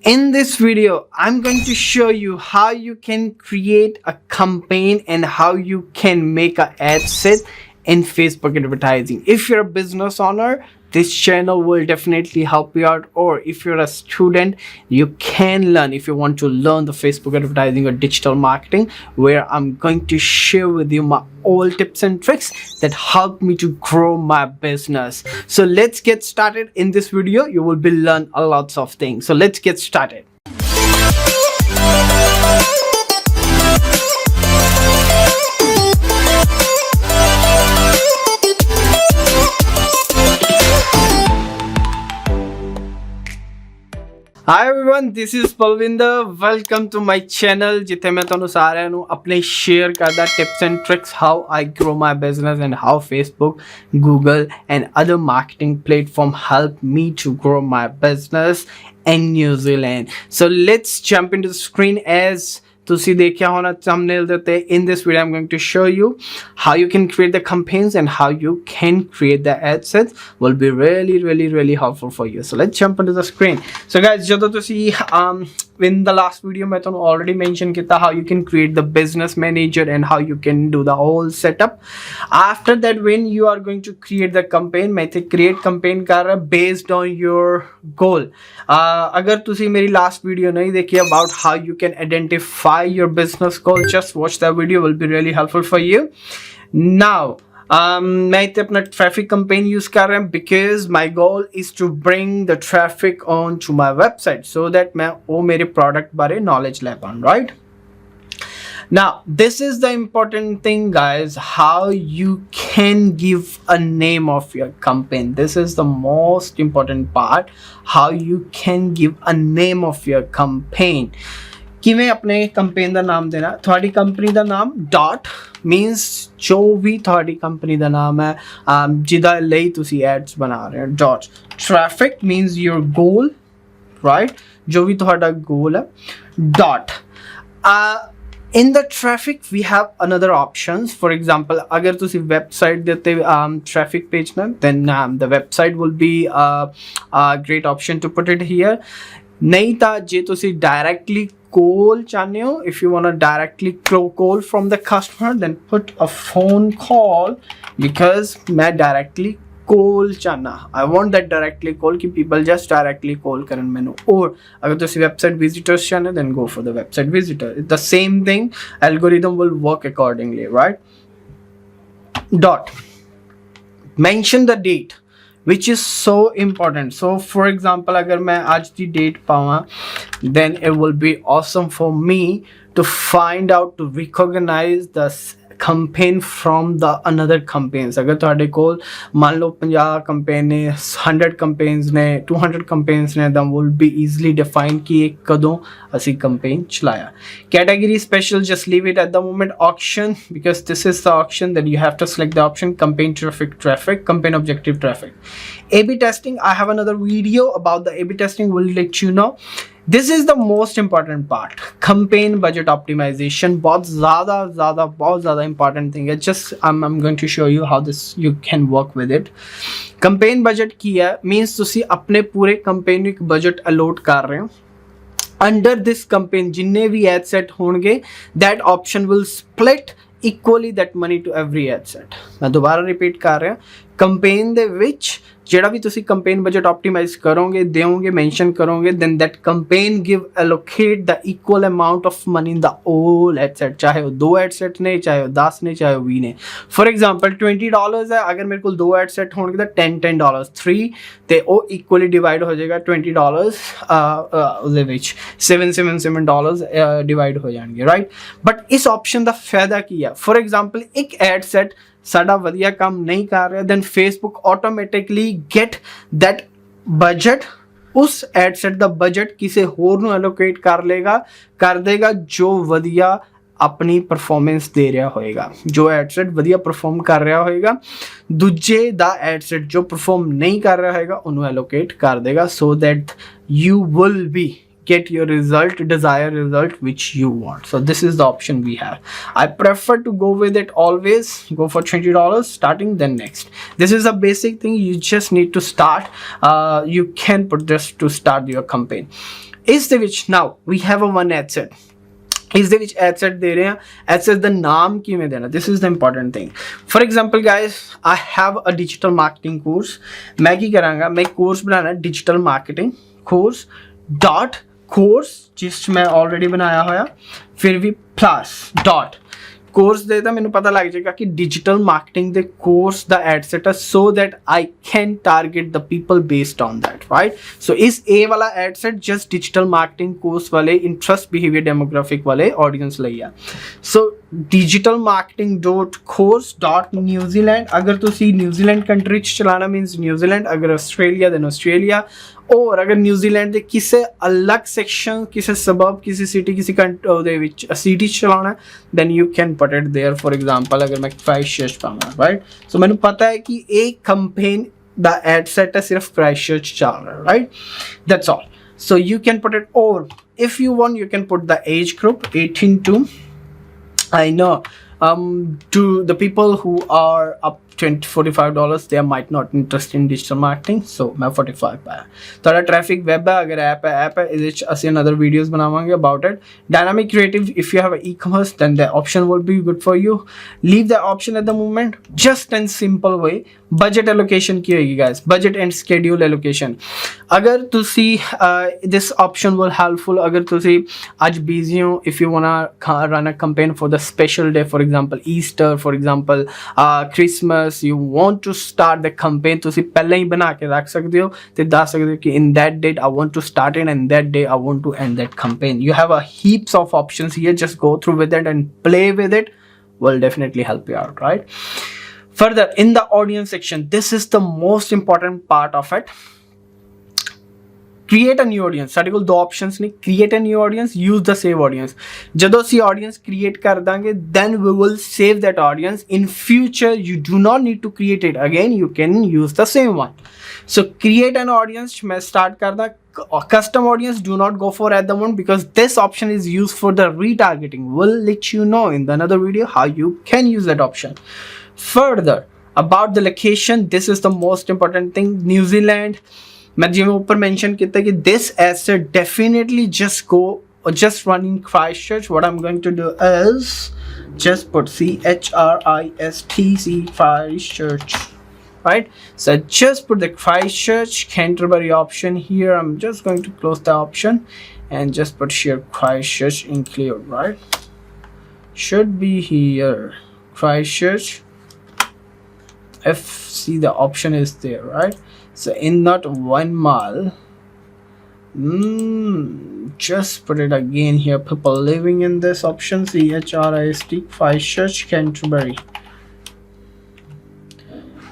In this video, I'm going to show you how you can create a campaign and how you can make an ad set in Facebook advertising. If you're a business owner, this channel will definitely help you out, or if you're a student, you can learn if you want to learn the Facebook advertising or digital marketing, where I'm going to share with you my all tips and tricks that help me to grow my business. So let's get started. In this video, you will be learn a lots of things. So let's get started. Hi everyone, this is Balwinder. Welcome to my channel जिथे मैं ਤੁਹਾਨੂੰ ਸਾਰਿਆਂ ਨੂੰ ਆਪਣੇ share ਕਰਦਾ tips and tricks how I grow my business and how Facebook, Google and other marketing platform help me to grow my business in New Zealand. So let's jump into the screen. As ਤੁਸੀਂ ਦੇਖਿਆ ਹੋਣਾ thumbnail ਦੇ ਉੱਤੇ, in this video I'm going to show you how you can create the campaigns and how you can create the ad sets. Will be really helpful for you. So let's jump into the screen. So guys, ਜਦੋਂ ਤੁਸੀਂ in the last video ਮੈਂ ਤੁਹਾਨੂੰ already mention ਕੀਤਾ how you can create the business manager and how you can do the whole setup. After that, when you are going to create the campaign, ਮੈਂ ਇੱਥੇ create campaign ਕਰ ਰਿਹਾ based on your goal. ਅਗਰ ਤੁਸੀਂ ਮੇਰੀ last video ਨਹੀਂ ਦੇਖੀ about how you can identify your business goal, just watch that video, will be really helpful for you. Now मैं इतने अपना traffic campaign use कर रहा हूँ because my goal is to bring the traffic on to my website so that मैं वो मेरे product बारे knowledge ले पाऊँ, right? Now this is the important thing guys, how you can give a name of your campaign. This is the most important part, how you can give a name of your campaign. ਕਿਵੇਂ ਆਪਣੇ campaign ਦਾ ਨਾਮ ਦੇਣਾ? ਤੁਹਾਡੀ company ਦਾ ਨਾਮ dot means ਜੋ ਵੀ ਤੁਹਾਡੀ company ਦਾ ਨਾਮ ਹੈ ਜਿਹਦਾ ਲਈ ਤੁਸੀਂ ਐਡਸ ਬਣਾ ਰਹੇ ਹੋ, ਡਾਟ ਟ੍ਰੈਫਿਕ ਮੀਨਸ ਯੋਰ ਗੋਲ, ਰਾਈਟ, ਜੋ ਵੀ ਤੁਹਾਡਾ ਗੋਲ ਹੈ, dot in the traffic we have another options. For example, agar tusi website de utte traffic page na, then the website will be a great option to put it here. Nahi ta je tusi directly call chahne ho, if you want to directly call from the customer, then put a phone call, because main directly call chana, I want that directly call ki people just directly call karan mainu. Or agar tusi website visitors chahne, then go for the website visitor. It's the same thing, algorithm will work accordingly, right? Dot mention the date, which is so important. So for example, agar main aaj di date pawa, then it will be awesome for me to find out, to recognize the campaign from the another campaigns. agar ਤੁਹਾਡੇ ਕੋਲ ਮੰਨ ਲਓ 50 campaign ਨੇ, 100 campaigns ਨੇ, 200 campaigns ਨੇ, then will be easily defined ਕਿ ਇਹ ਕਦੋਂ ਅਸੀਂ campaign ਚਲਾਇਆ. Category special, just leave it at the moment. Auction, because this is the auction, then you have to select the option campaign traffic, campaign objective traffic. A/B testing, I have another video about the A/B testing, will let you know. This is the most important part. Campaign budget optimization बहुत ज़्यादा important thing है. Just I'm going to show you how this you can work with it. Campaign budget की है means ਤੁਸੀਂ ਆਪਣੇ ਪੂਰੇ campaign ਨੂੰ ਇੱਕ budget allot ਕਰ ਰਹੇ ਹੋ. Under this campaign जिन्ने भी ad set होंगे, that option will split equally that money to every ad set. मैं दोबारा repeat कर रहा हूँ. campaign ਦੇ ਵਿੱਚ ਜਿਹੜਾ ਵੀ ਤੁਸੀਂ campaign budget optimize ਕਰੋਗੇ, ਦਿਓਗੇ, mention ਕਰੋਗੇ, then that campaign give allocate the equal amount of money in the all ad set, ਚਾਹੇ ਉਹ 2 ad set ਨੇ, ਚਾਹੇ ਉਹ 10 ਨੇ, ਚਾਹੇ ਉਹ 20 ਨੇ. For example $20 ਹੈ, ਅਗਰ ਮੇਰੇ ਕੋਲ 2 ad set ਹੋਣਗੇ ਤਾਂ $10 3 ਤੇ ਉਹ equally divide ਹੋ ਜਾਏਗਾ $20 ਉਹਦੇ ਵਿੱਚ $7 divide ਹੋ ਜਾਣਗੇ, right? but ਇਸ option ਦਾ ਫਾਇਦਾ ਕੀ ਹੈ? For example, ਇੱਕ ad set ਸਾਡਾ ਵਧੀਆ ਕੰਮ ਨਹੀਂ ਕਰ ਰਿਹਾ, then Facebook automatically get that budget, ਉਸ ad set ਦਾ budget ਕਿਸੇ ਹੋਰ ਨੂੰ allocate ਕਰ ਦੇਗਾ ਜੋ ਵਧੀਆ ਆਪਣੀ ਪਰਫਾਰਮੈਂਸ ਦੇ ਰਿਹਾ ਹੋਏਗਾ, ਜੋ ad set ਵਧੀਆ ਪਰਫਾਰਮ ਕਰ ਰਿਹਾ ਹੋਏਗਾ, ਦੂਜੇ ਦਾ ad set ਜੋ ਪਰਫਾਰਮ ਨਹੀਂ ਕਰ ਰਿਹਾ ਹੋਏਗਾ ਉਹਨੂੰ allocate ਕਰ ਦੇਗਾ, so that you will be get your desired result which you want. So this is the option we have. I prefer to go with it always, go for $20 starting, then next. This is a basic thing, you just need to start. You can put this to start your campaign. ਇਸ ਦੇ ਵਿੱਚ now we have a one ad set, ਇਸ ਦੇ ਵਿੱਚ ad set ਦੇ ਰਹੇ ਹਾਂ, ad set ਦਾ ਨਾਮ ਕਿਵੇਂ ਦੇਣਾ, this is the important thing. For example guys, I have a digital marketing course. ਮੈਂ ਕੀ ਕਰਾਂਗਾ, ਮੈਂ ਕੋਰਸ ਬਣਾਉਣਾ digital marketing course dot course ਜਿਸ 'ਚ ਮੈਂ already ਬਣਾਇਆ ਹੋਇਆ, ਫਿਰ ਵੀ plus dot ਕੋਰਸ ਦੇ ਤਾਂ ਮੈਨੂੰ ਪਤਾ ਲੱਗ ਜਾਏਗਾ ਕਿ ਡਿਜੀਟਲ ਮਾਰਕੀਟਿੰਗ ਦੇ ਕੋਰਸ ਦਾ ਐਡ ਸੈਟ ਹੈ, so that I can target the people based on that, right. So ਇਸ ਏ ਵਾਲਾ ad set just digital marketing course ਵਾਲੇ ਇੰਟਰਸਟ ਬਿਹੇਵੀਅਰ ਡੈਮੋਗ੍ਰਾਫਿਕ ਵਾਲੇ ਆਡੀਅנס ਲਈ ਆ. ਸੋ digital marketing dot course dot New Zealand. अगर तुसी न्यूजीलैंड कंट्री च चलाना मीनस न्यूजीलैंड, अगर ऑस्ट्रेलिया देन ऑस्ट्रेलिया, और अगर न्यूजीलैंड के किसी अलग सेक्शन, किसी सबब, किसी सिटी, किसी सिटी चलाना then you can put it there. For example अगर मैं क्राइस्टचर्च पाऊंगा, राइट. सो मैंने पता है कि एक कैंपेन द एड सेट है सिर्फ क्राइस्टचर्च चल रहा है, right. That's all. So you can put it, और if you want you can put the age group 18 to, I know to the people who are up $45, they might not interested in digital marketing, so मैं 45 पाया. थोड़ा traffic web है, अगर app है इस ਅਸੀਂ another videos बनावांगे about it. Dynamic creative, if you have an e-commerce then the option will be good for you. Leave the option at the moment, just in simple way. Budget allocation की होगी guys, budget and schedule allocation. अगर तुसी this option will helpful अगर तुसी आज busy हो, if you wanna run a campaign for the special day, for example Easter, for example Christmas, you want to start the campaign, ਤੁਸੀਂ ਪਹਿਲਾਂ ਹੀ ਬਣਾ ਕੇ ਰੱਖ ਸਕਦੇ ਹੋ ਤੇ ਦੱਸ ਸਕਦੇ ਹੋ ਕਿ in that date I want to start it and that day I want to end that campaign. You have a heaps of options here, just go through with it and play with it, will definitely help you out, right? Further, in the audience section, this is the most important part of it. Create a new audience. ਸਾਡੇ ਕੋਲ ਦੋ options ਨੇ, create a new audience, use the save audience. ਜਦੋਂ ਅਸੀਂ audience create ਕਰ ਦਾਂਗੇ then we will save that audience. In future you do not need to create it again, you can use the same one. So create an audience, मैं start ਕਰਦਾ. Custom audience do not go for at the moment because this option is used for the retargeting. We'll let you know in the another video how you can use that option. Further, about the location, this is the most important thing. New Zealand, मैं जिवें ऊपर mention किया कि this asset definitely just go or just run in Christchurch. What I'm going to do is just put CHRISTC Christchurch, right? So just put the Christchurch Canterbury option here. I'm just going to close the option and just put here Christchurch include, right? Should be here Christchurch. If see the option is there, right? So in not 1 mile, just put it again here, people living in this option, CHRIST Christchurch Canterbury.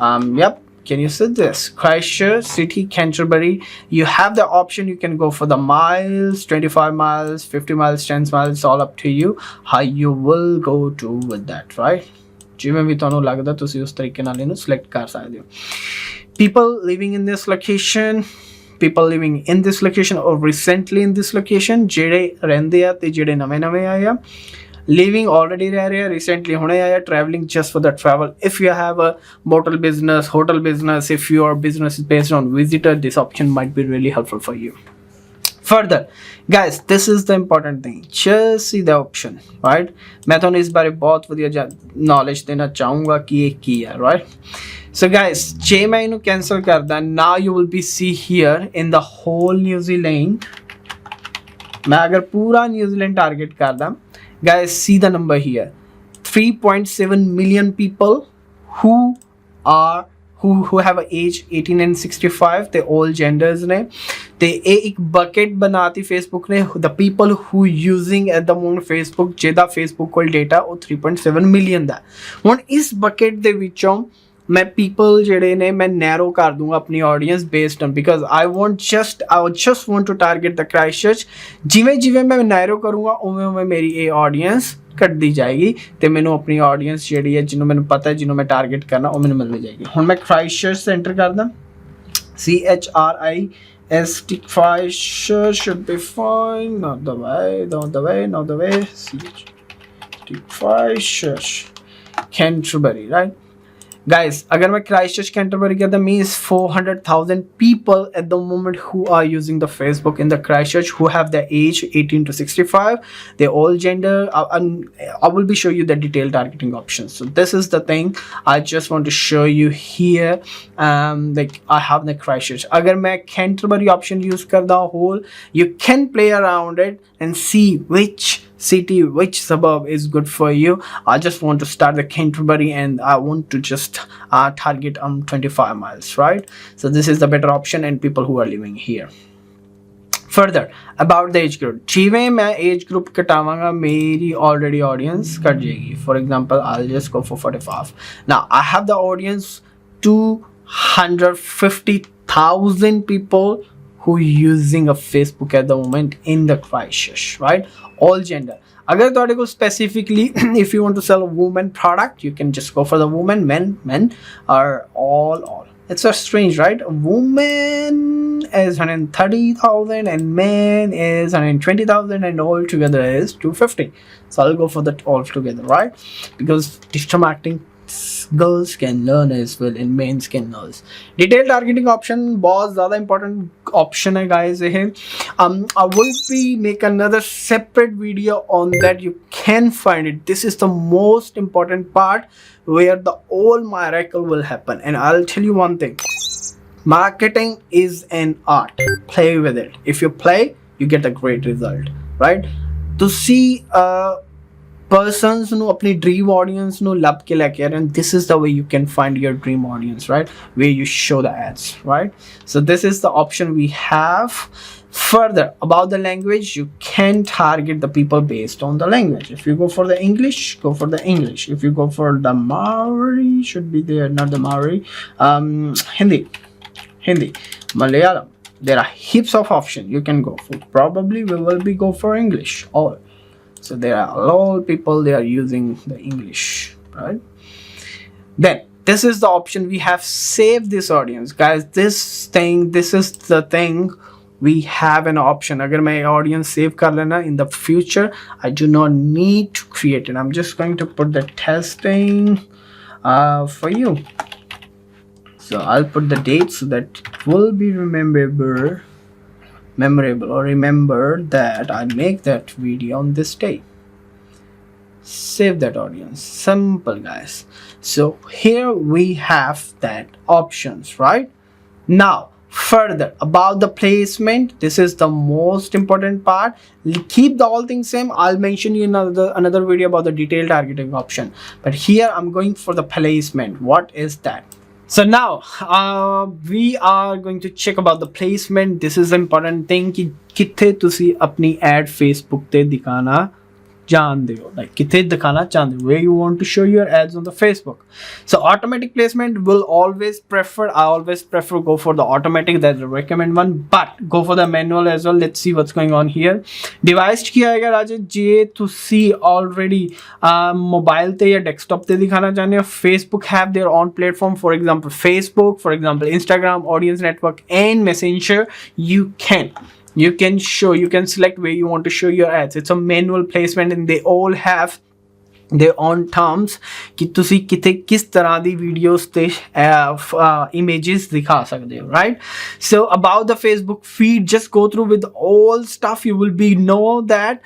Yep, can you see this Christchurch city Canterbury? You have the option, you can go for the miles, 25 miles, 50 miles, 10 miles, all up to you how you will go to with that, right? ਜਿਵੇਂ ਵੀ ਤੁਹਾਨੂੰ ਲੱਗਦਾ ਤੁਸੀਂ ਉਸ ਤਰੀਕੇ ਨਾਲ ਇਹਨੂੰ select ਕਰ ਸਕਦੇ ਹੋ. People living in this location, people living in this location or recently in this location, ਜਿਹੜੇ ਰਹਿੰਦੇ ਆ ਤੇ ਜਿਹੜੇ ਨਵੇਂ ਆਏ ਆ, living already ਰਹਿ ਰਹੇ ਆ, recently ਹੁਣੇ ਆਇਆ, traveling just for the travel. If you have a motel business, hotel business, if your business is based on visitor, this option might be really helpful for you. Further guys, this is the important thing, just see the option, right? मैं ਤੁਹਾਨੂੰ ਇਸ ਬਾਰੇ ਬਹੁਤ ਵਧੀਆ knowledge ਦੇਣਾ ਚਾਹੂੰਗਾ ਕਿ ਇਹ ਕੀ ਹੈ, right? So guys, ਜੇ ਮੈਂ ਇਹਨੂੰ cancel ਕਰਦਾ, now you will be see here in the whole New Zealand, ਮੈਂ ਅਗਰ ਪੂਰਾ New Zealand target ਕਰਦਾ, guys see the number here, 3.7 million people who have a age 18 and 65, they all genders ਨੇ ਤੇ ਇਹ ਇੱਕ ਬਕਟ ਬਣਾਤੀ ਫੇਸਬੁੱਕ ਨੇ, the people who using at the moment Facebook, ਜਿਹਦਾ ਫੇਸਬੁੱਕ ਕੋਲ ਡੇਟਾ ਉਹ 3.7 ਮਿਲੀਅਨ ਦਾ. ਹੁਣ ਇਸ ਬਕਟ ਦੇ ਵਿੱਚੋਂ ਮੈਂ people ਜਿਹੜੇ ਨੇ ਮੈਂ ਨੈਰੋ ਕਰ ਦੂੰਗਾ ਆਪਣੀ audience based on, because I just want to target the Christchurch. ਜਿਵੇਂ ਮੈਂ ਨੈਰੋ ਕਰੂੰਗਾ ਉਵੇਂ ਮੇਰੀ ਇਹ ਆਡੀਅנס ਘਟਦੀ ਜਾਏਗੀ ਤੇ ਮੈਨੂੰ ਆਪਣੀ ਆਡੀਅנס ਜਿਹੜੀ ਹੈ ਜਿਹਨੂੰ ਮੈਨੂੰ ਪਤਾ ਹੈ ਜਿਹਨੂੰ ਮੈਂ ਟਾਰਗੇਟ ਕਰਨਾ ਉਹ ਮੈਨੂੰ ਮਿਲਦੀ ਜਾਏਗੀ. ਹੁਣ ਮੈਂ Christchurch ਸੈਂਟਰ ਕਰਦਾ, CHRIST Christchurch should be fine, not the way, CHRIST Christchurch Canterbury, right? guys, agar main Christchurch Canterbury कहता means 400,000 people at the moment who are using the Facebook in the Christchurch, who have the age 18 to 65, they all gender. I will be show you the detailed targeting options. So this is the thing I just want to show you here. Like I have the Christchurch. Agar main Canterbury option use karda whole, you can play around it and see which city, which suburb is good for you. I just want to start the Canterbury and I want to just target 25 miles, right? So this is the better option and people who are living here. Further about the age group, जिवें मैं age group कटावांगा मेरी already audience cut जाएगी. For example, I'll just go for 45. Now I have the audience 250,000 people who using a Facebook at the moment in the Christchurch, right? All gender. Agar tode ko specifically if you want to sell a woman product, you can just go for the woman. Men are all. It's so strange, right? A woman is 130,000 and men is 120,000 and all together is 250. So I'll go for that all together, right? Because digital marketing girls can learn as well and men can learn. Detailed targeting option बहुत ज़्यादा important option है guys ये. I will be make another separate video on that. You can find it. This is the most important part where the all miracle will happen. And I'll tell you one thing. Marketing is an art. Play with it. If you play, you get a great result, right? To see persons ਨੂੰ ਆਪਣੀ dream audience ਨੂੰ ਲੱਭ ਕੇ ਲੈ ਕੇ ਆ ਰਹੇ ਹਨ. This is the way you can find your dream audience, right? Where you show the ads, right? So this is the option we have. Further about the language, you can target the people based on the language. If you go for the English, go for the English. If you go for the Maori, should be there, not the Maori, Hindi, Malayalam, there are heaps of options you can go for. Probably we will be go for English all. So there are a lot of people, they are using the English, right? Then this is the option we have. Save this audience, guys. This is the thing we have an option. Agar my audience save kar lena in the future, I do not need to create it. I'm just going to put the testing for you. So I'll put the date so that it will be memorable, or remember that I make that video on this day. Save that audience. Simple, guys. So here we have that options, right? Now further about the placement, this is the most important part. Keep the all things same. I'll mention you in another video about the detailed targeting option, but here I'm going for the placement. What is that? So now we are going to check about the placement. This is an important thing कि किथे तुसी अपनी ad Facebook ते दिखाना चाहते हो, like किथे दिखाना चाहते हो, where you want to show your ads on the Facebook. So automatic placement will always prefer. I always prefer go for the automatic. That's the recommend one, but go for the manual as well. Let's see what's going on here. Device ਕੀ ਆਏਗਾ ਰਾਜੇ, ਜੇ ਤੁਸੀਂ already mobile ਤੇ ਜਾਂ desktop ਤੇ ਦਿਖਾਣਾ ਚਾਹੁੰਦੇ ਹੋ. Facebook have their own platform. For example Facebook, for example Instagram, audience network and Messenger. You can select where you want to show your ads. It's a manual placement and they all have their own terms कि ਤੁਸੀਂ ਕਿਤੇ ਕਿਸ ਤਰ੍ਹਾਂ ਦੀ videos ਤੇ images ਦਿਖਾ ਸਕਦੇ ਹੋ, right? So about the Facebook feed, just go through with all stuff. You will be know that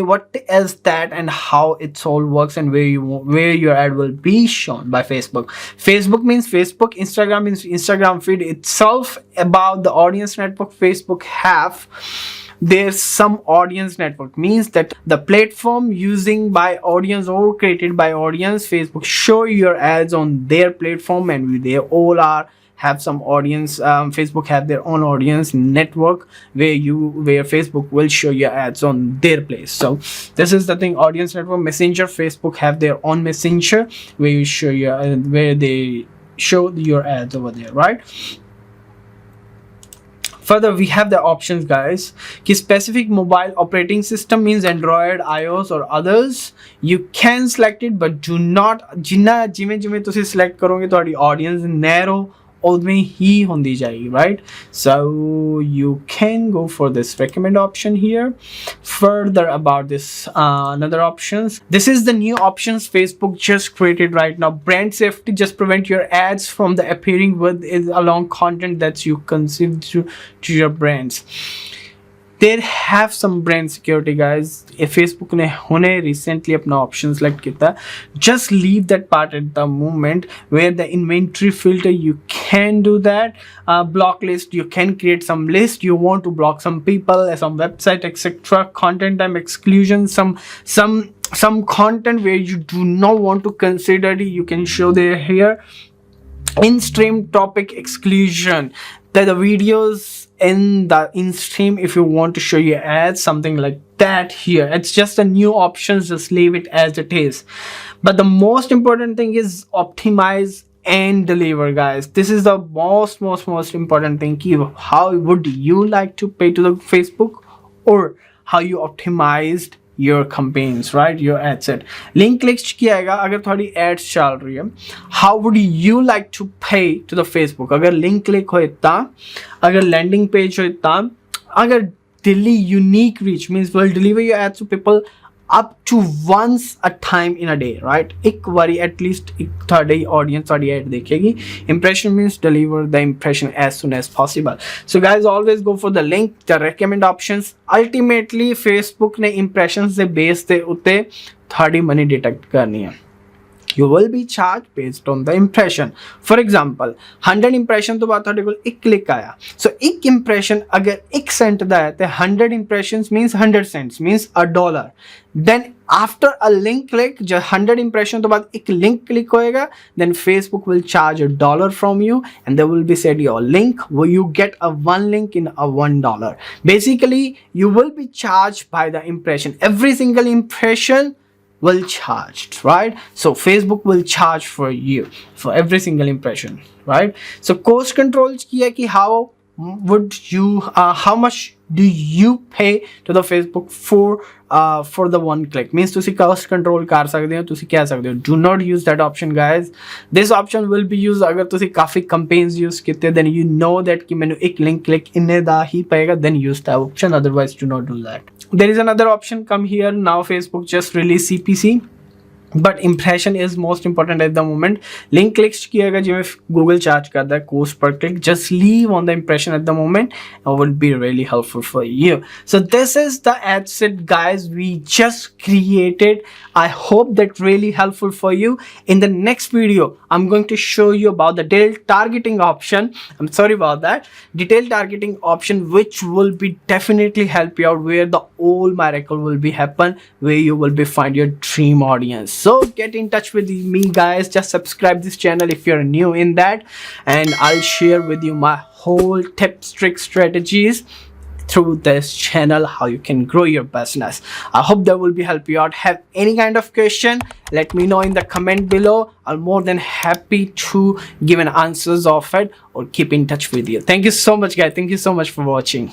what is that and how it all works and where your ad will be shown by Facebook. Facebook means Facebook, Instagram means Instagram feed itself. About the audience network, Facebook have there's some audience network, means that the platform using by audience or created by audience, Facebook show your ads on their platform and they all have some audience. Facebook have their own audience network where Facebook will show your ads on their place. So this is the thing. Audience network. Messenger, Facebook have their own Messenger where you show where they show your ads over there, right? Further, we have the options, guys. कि specific mobile operating system means Android, iOS or others. You can select it, but do not. जिमें तुसी select करोगे तो audience narrow उनमें ही होंदी जाएगी, right? So you can go for this recommend option here. Further about this another options, this is the new options Facebook just created right now. Brand safety, just prevent your ads from the appearing with along content that you consume to your brands. They have some brand security, guys. If Facebook ने होने recently अपना option select किया, just leave that part at the moment where the inventory filter, you can do that. Block list, you can create some list. You want to block some people, some website, etc. Content time exclusion, some content where you do not want to consider it, you can show there here. In stream topic exclusion, that the videos in the in stream, if you want to show your ads, something like that here. It's just a new option, just leave it as it is. But the most important thing is optimize and deliver, guys. This is the most important thing. How would you like to pay to the Facebook, or how you optimized your campaigns, right? Your ad set. Link clicks किया आएगा अगर थोड़ी ads चल रही है. How would you like to pay to the Facebook? अगर link click हो इतना, अगर landing page हो इतना, अगर daily unique reach means will deliver your ads to people up to once a time in a day, right? एक बारी at least एक थोड़ी audience थोड़ी ad देखेगी. Impression means deliver the impression as soon as possible. So guys, always go for the link, the recommend options. Ultimately Facebook ने impressions से base ते उते थोड़ी money detect करनी है. You will be charged based on the impression. For example, 100 impression तो बात थोड़े को एक click आया. So एक impression अगर एक cent दा है तो 100 impressions means 100 cents means $1. Then after a link click, जो 100 impression तो बाद एक link click होएगा, then Facebook will charge $1 from you, and they will be said your link where you get a one link in a $1. Basically, you will be charged by the impression. Every single impression will charged, right? So Facebook will charge for you for every single impression, right? So cost controls किया कि how would you how much do you pay to the Facebook for the one click means ਤੁਸੀਂ cost control ਕਰ ਸਕਦੇ ਹੋ, ਤੁਸੀਂ ਕਹਿ ਸਕਦੇ ਹੋ do not use that option, guys. This option will be used अगर ਤੁਸੀਂ काफी campaigns use ਕੀਤੇ, then you know that कि ਮੈਨੂੰ एक link click ਇੰਨੇ ਦਾ ਹੀ ਪਏਗਾ, then use that option, otherwise do not do that. There is another option come here now. Facebook just released CPC, but impression is most important at the moment. Link clicks किया गया जिसमें Google charge करता है cost per click. Just leave on the impression at the moment, and will be really helpful for you. So this is the ad set, guys, we just created. I hope that really helpful for you. In the next video, I'm going to show you about the detailed targeting option. I'm sorry about that. Detailed targeting option, which will be definitely help you out, where the whole miracle will be happen, where you will be find your dream audience. So get in touch with me, guys. Just subscribe this channel if you're new in that, and I'll share with you my whole tips, tricks, strategies through this channel, how you can grow your business. I hope that will be help you out. Have any kind of question, let me know in the comment below. I'm more than happy to give an answers of it or keep in touch with you. Thank you so much, guys. Thank you so much for watching.